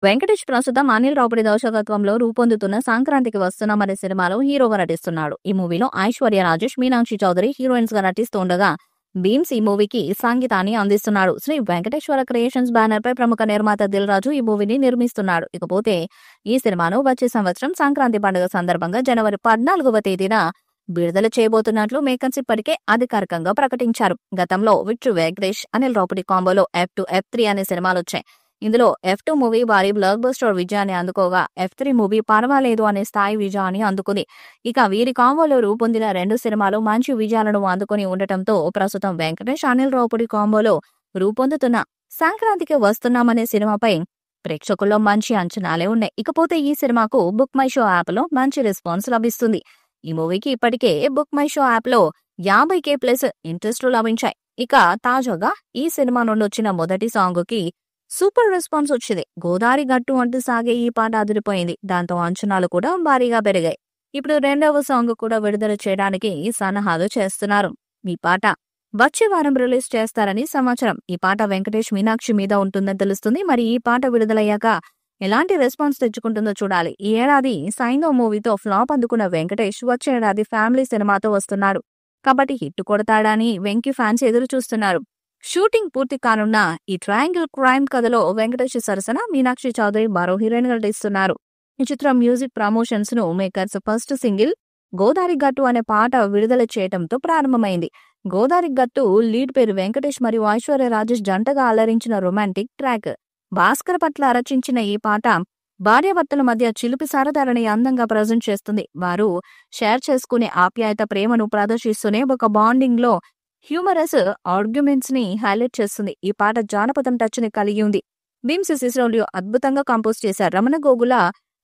వెంకటేష్ ప్రస్తుతం అనిల్ రావుపూడి దర్శకత్వంలో రూపొందుతున్న సంక్రాంతికి వస్తున్నాం అనే సినిమాలో హీరోగా నటిస్తున్నాడు. ఈ మూవీలో ఐశ్వర్య రాజేష్, మీనాక్షి చౌదరి హీరోయిన్స్ గా నటిస్తుండగా భీమ్స్ ఈ మూవీకి సంగీతాన్ని అందిస్తున్నాడు. శ్రీ వెంకటేశ్వర క్రియేషన్స్ బ్యానర్ పై ప్రముఖ నిర్మాత దిల్ రాజు ఈ మూవీని నిర్మిస్తున్నాడు. ఇకపోతే ఈ సినిమాను వచ్చే సంవత్సరం సంక్రాంతి పండుగ సందర్భంగా జనవరి 14వ తేదీన విడుదల చేయబోతున్నట్లు మేకర్స్ ఇప్పటికే అధికారికంగా ప్రకటించారు. గతంలో విట్టు వెంకటేష్, అనిల్ రావుపూడి కాంబోలో F2, F3 అనే సినిమాలొచ్చాయి. ఇందులో F2 మూవీ భారీ బ్లాక్ బస్టర్ విజయాన్ని అందుకోగా F3 మూవీ పర్వాలేదు అనే స్థాయి విజయాన్ని అందుకుంది. ఇక వీరి కాంబోలో రూపొందిన 2 సినిమాలు మంచి విజయాలను అందుకుని ఉండటంతో ప్రస్తుతం వెంకటేష్, అనిల్ రావుపూడి కాంబోలో రూపొందుతున్న సంక్రాంతికి వస్తున్నామనే సినిమాపై ప్రేక్షకుల్లో మంచి అంచనాలే ఉన్నాయి. ఇకపోతే ఈ సినిమాకు బుక్ మై షో యాప్ లో మంచి రెస్పాన్స్ లభిస్తుంది. ఈ మూవీకి ఇప్పటికే బుక్ మై షో యాప్ లో 50,000+ ఇంట్రెస్ట్లు లభించాయి. ఇక తాజాగా ఈ సినిమా నుండి వచ్చిన మొదటి సాంగ్ కి సూపర్ రెస్పాన్స్ వచ్చింది. గోదారి గట్టు అంటూ సాగే ఈ పాట అదిరిపోయింది. దాంతో అంచనాలు కూడా భారీగా పెరిగాయి. ఇప్పుడు రెండవ సాంగ్ కూడా విడుదల చేయడానికి సన్నాహాలు చేస్తున్నారు. ఈ పాట వచ్చే వారం రిలీజ్ చేస్తారని సమాచారం. ఈ పాట వెంకటేష్, మీనాక్షి మీద ఉంటుందని తెలుస్తుంది. మరి ఈ పాట విడుదలయ్యాక ఎలాంటి రెస్పాన్స్ తెచ్చుకుంటుందో చూడాలి. ఈ ఏడాది సైందో మూవీతో ఫ్లాప్ అందుకున్న వెంకటేష్ వచ్చే ఏడాది ఫ్యామిలీ సినిమాతో వస్తున్నాడు. కాబట్టి హిట్ కొడతాడని వెంకీ ఫ్యాన్స్ ఎదురు చూస్తున్నారు. షూటింగ్ పూర్తి కానున్న ఈ ట్రయాంగిల్ క్రైమ్ కథలో వెంకటేష్ సరసన మీనాక్షి చౌదరి మరో హీరోయిన్ గా నటిస్తున్నారు. ఈ చిత్రం మ్యూజిక్ ప్రమోషన్స్ ను మేకర్స్ ఫస్ట్ సింగిల్ గోదారి గట్టు అనే పాట విడుదల చేయడంతో ప్రారంభమైంది. గోదారి గట్టు లీడ్ పేరు వెంకటేష్ మరియు ఐశ్వర్య రాజేష్ జంటగా అలరించిన రొమాంటిక్ ట్రాక్. భాస్కర్ పట్ల రచించిన ఈ పాట భార్యాభర్తల మధ్య చిలిపి సరదాలని అందంగా ప్రజెంట్ చేస్తుంది. వారు షేర్ చేసుకునే ఆప్యాయత, ప్రేమను ప్రదర్శిస్తూనే ఒక బాండింగ్ లో హ్యూమరస్ ఆర్గ్యుమెంట్స్ ని హైలైట్ చేస్తుంది. ఈ పాట జానపదం టచ్ ని కలిగి ఉంది. భీమ్స్ సిసిరోలియో అద్భుతంగా కంపోజ్ చేశారు. రమణ గోగుల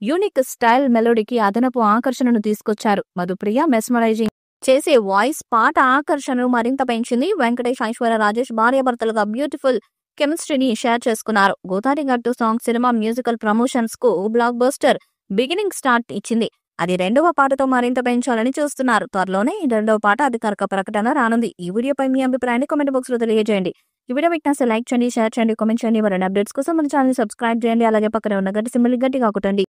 యూనిక్ స్టైల్ మెలోడీకి అదనపు ఆకర్షణను తీసుకొచ్చారు. మధుప్రియ మెస్మరైజింగ్ చేసే వాయిస్ పాట ఆకర్షణను మరింత పెంచింది. వెంకటేష్, ఐశ్వర్య రాజేష్ భార్యాభర్తలుగా బ్యూటిఫుల్ కెమిస్ట్రీని షేర్ చేసుకున్నారు. గోదారి గట్టు సాంగ్ సినిమా మ్యూజికల్ ప్రమోషన్స్ కు బ్లాక్ బస్టర్ బిగినింగ్ స్టార్ట్ ఇచ్చింది. అది రెండవ పాటతో మరింత పెంచాలని చూస్తున్నారు. త్వరలోనే ఈ రెండవ పాట అధికారిక ప్రకటన రానుంది. ఈ వీడియోపై మీ అభిప్రాయాన్ని కామెంట్ బాక్స్ లో తెలియజేయండి. ఈ వీడియో మీకు నచ్చితే లైక్ చేయండి, షేర్ చేయండి, కామెంట్ చేయండి. మరిన్ని అప్డేట్స్ కోసం మన ఛానల్ సబ్స్క్రైబ్ చేయండి. అలాగే పక్కనే ఉన్న గంట సింబల్ గట్టిగా కొట్టండి.